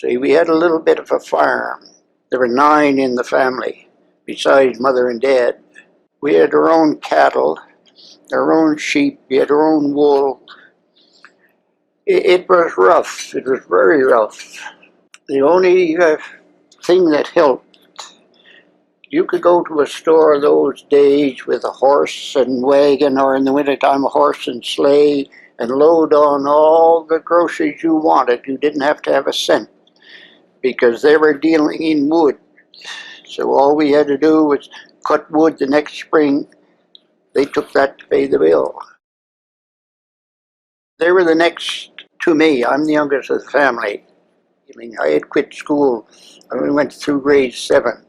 See, we had a little bit of a farm. There were 9 in the family, besides mother and dad. We had our own cattle, our own sheep, we had our own wool. It was rough, it was very rough. The only thing that helped, you could go to a store those days with a horse and wagon, or in the wintertime a horse and sleigh, and load on all the groceries you wanted. You didn't have to have a cent, because they were dealing in wood. So all we had to do was cut wood the next spring. They took that to pay the bill. They were the next to me. I'm the youngest of the family. I had quit school. I only went through grade 7.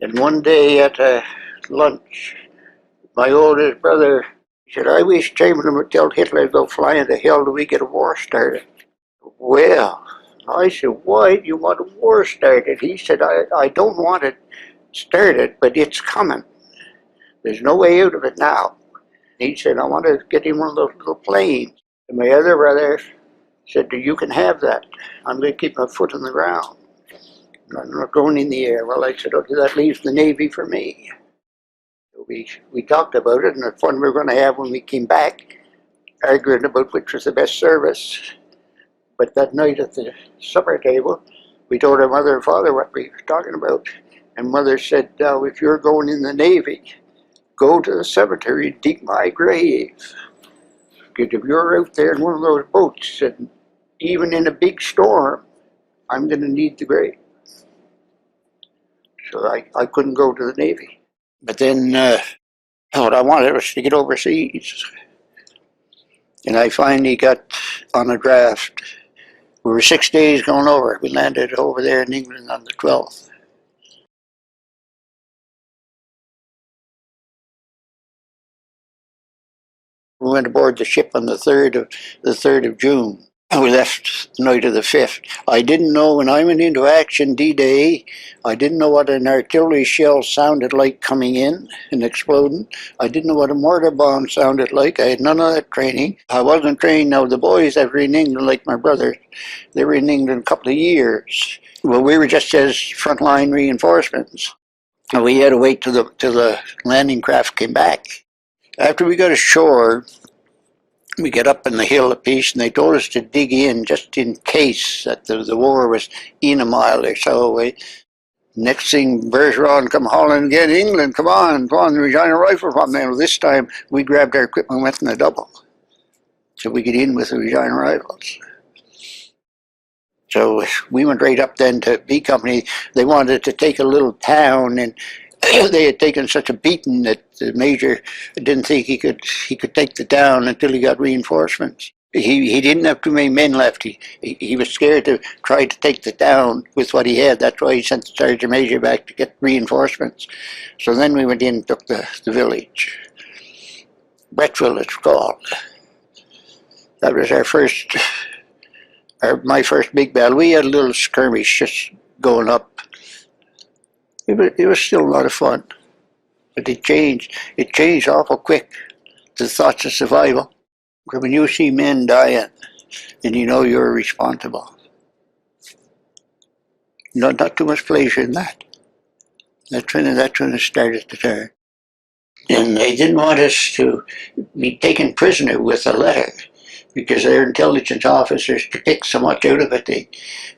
And one day at lunch, my oldest brother said, "I wish Chamberlain would tell Hitler to go flying to hell till we get a war started." Well, I said, "Why do you want a war started?" He said, I don't want it started, but it's coming. There's no way out of it now. He said, "I want to get him one of those little planes." And my other brother said, "You can have that. I'm going to keep my foot on the ground. I'm not going in the air." Well, I said, "Okay, that leaves the Navy for me." So we talked about it, and the fun we were going to have when we came back, arguing about which was the best service. But that night at the supper table, we told our mother and father what we were talking about. And mother said, "If you're going in the Navy, go to the cemetery and dig my grave. Because if you're out there in one of those boats, and even in a big storm, I'm going to need the grave." So I couldn't go to the Navy. But then what I wanted was to get overseas. And I finally got on a draft. We were 6 days going over. We landed over there in England on the 12th. We went aboard the ship on the 3rd of June. And we left the night of the 5th. I didn't know when I went into action D-Day, I didn't know what an artillery shell sounded like coming in and exploding. I didn't know what a mortar bomb sounded like. I had none of that training. I wasn't trained. Now the boys that were in England, like my brother, they were in England a couple of years. Well, we were just as frontline reinforcements. And we had to wait till the landing craft came back. After we got ashore, we get up in the hill a piece, and they told us to dig in just in case that the war was in a mile or so away. Next thing, Bergeron come hauling again, "England, come on, the Regina Rifle from there." This time we grabbed our equipment and went in a double, so we get in with the Regina Rifles. So we went right up then to B Company. They wanted to take a little town, and they had taken such a beating that the major didn't think he could take the town until he got reinforcements. He didn't have too many men left. He was scared to try to take the town with what he had. That's why he sent the sergeant major back to get reinforcements. So then we went in and took the village. Brettville it's called. That was my first big battle. We had a little skirmish just going up. It was still a lot of fun, but it changed awful quick, the thoughts of survival. When you see men dying, and you know you're responsible. Not too much pleasure in that. That's when it started to turn. And they didn't want us to be taken prisoner with a letter, because their intelligence officers could take so much out of it. They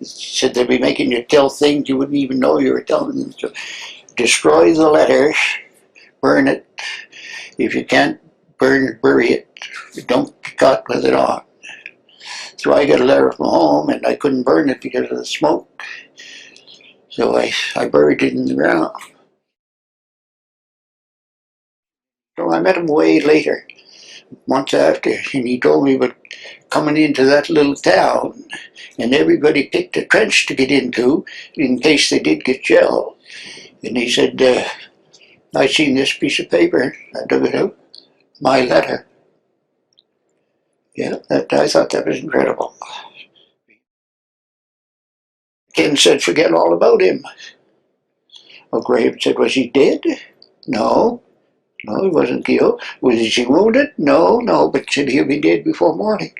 said they'd be making you tell things you wouldn't even know you were telling them. So destroy the letter, burn it. If you can't bury it. Don't get caught with it on. So I got a letter from home, and I couldn't burn it because of the smoke. So I buried it in the ground. So I met him way later, months after, and he told me about coming into that little town, and everybody picked a trench to get into in case they did get shelled. And he said, "I seen this piece of paper." I dug it out. My letter. Yeah, I thought that was incredible. Ken said, "Forget all about him." Well, Graham said, "Was he dead?" No, he wasn't killed. Was he wounded? No, but said he'll be dead before morning.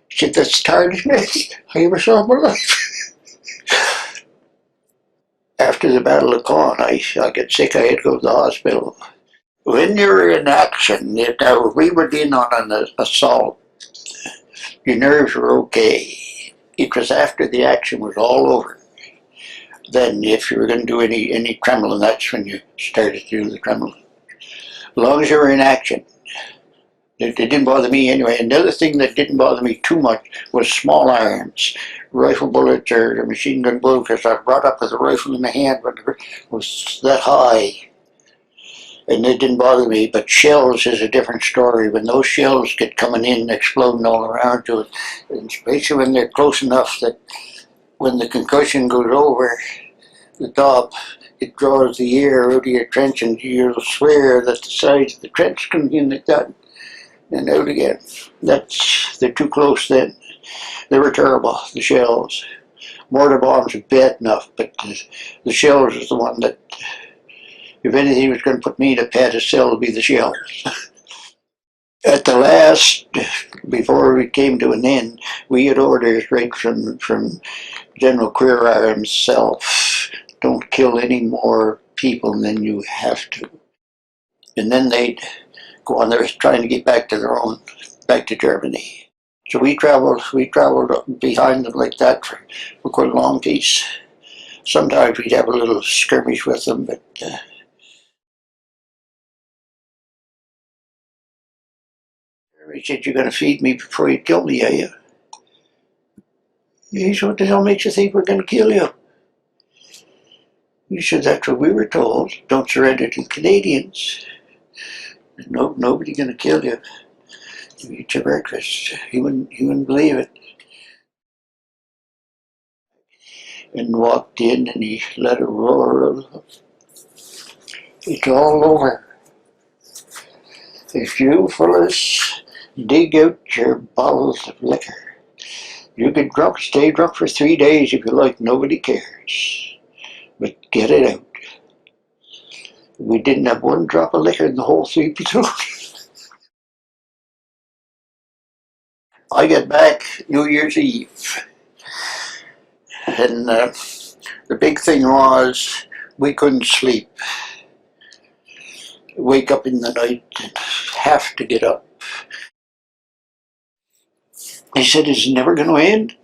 He said, "That's the hardest I ever saw in my life." After the Battle of Caen, I got sick, I had to go to the hospital. When you're in action, now we were in on an assault, your nerves were okay. It was after the action was all over. Then if you were going to do any trembling, that's when you started to do the trembling. As long as you were in action, it didn't bother me anyway. And the other thing that didn't bother me too much was small arms, rifle bullets or machine gun bullets, because I brought up with a rifle in the hand when it was that high. And it didn't bother me, but shells is a different story. When those shells get coming in, exploding all around you, and especially when they're close enough that when the concussion goes over the top, it draws the air out of your trench, and you'll swear that the sides of the trench comes in like that, and out again. They're too close then. They were terrible, the shells. Mortar bombs are bad enough, but the shells is the one that, if anything was going to put me in a pedestal, it would be the shells. At the last, before it came to an end, we had orders right from General Queerar himself, don't kill any more people than you have to. And then they'd go on there trying to get back to Germany. So we traveled behind them like that for quite a long piece. Sometimes we'd have a little skirmish with them, but he said, "You're going to feed me before you kill me, are you?" He said, "What the hell makes you think we're going to kill you?" He said, "That's what we were told. Don't surrender to the Canadians. No, nobody's going to kill you. You eat your breakfast." He wouldn't believe it. And walked in and he let it roar. It's all over. If you fellas dig out your bottles of liquor, you can stay drunk for 3 days if you like, nobody cares. But get it out. We didn't have one drop of liquor in the whole 3 platoon. I got back New Year's Eve, and the big thing was we couldn't sleep. Wake up in the night and have to get up. He said, "It's never going to end."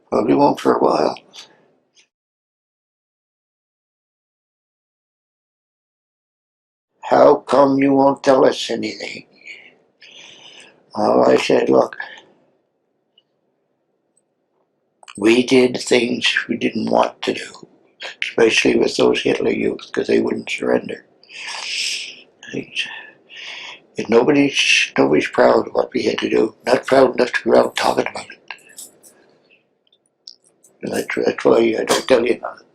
Probably won't for a while. "How come you won't tell us anything?" Oh, I said, "Look, we did things we didn't want to do, especially with those Hitler youth, because they wouldn't surrender. And nobody's proud of what we had to do. Not proud enough to go around talking about it. And that's why I don't tell you about it.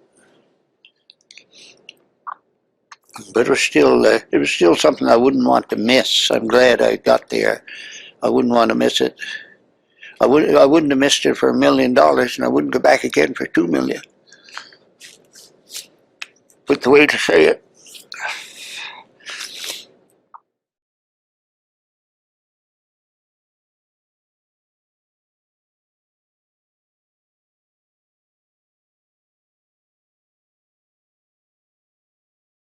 But it was still something I wouldn't want to miss. I'm glad I got there. I wouldn't want to miss it. I wouldn't have missed it for $1 million, and I wouldn't go back again for $2 million. But the way to say it,